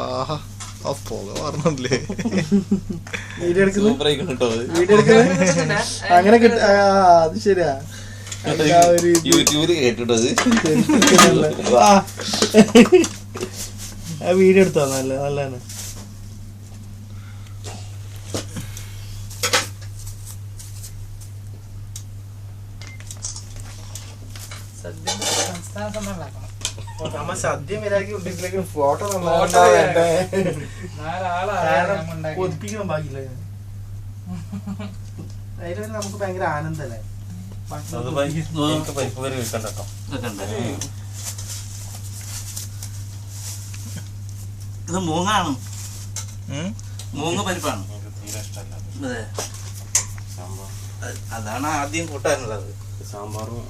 ആഹാ പോക പറഞ്ഞില്ലേ അങ്ങനെ അത് ശരിയാ യൂട്യൂബില് കേട്ടിട്ടത് വീഡിയോ എടുത്തോ നല്ലതാണ്. സദ്യ വരാക്കി ഉണ്ടെങ്കിലും ഫോട്ടോ ഒതുപ്പിക്കണം ബാക്കിയില്ല. അതിൽ നമുക്ക് ഭയങ്കര ആനന്ദല്ലേ. ഇത് മൂങ്ങാണ്, മൂങ്ങ പരിപ്പാണ്. അതാണ് ആദ്യം കൂട്ടാനുള്ളത്. സാമ്പാറും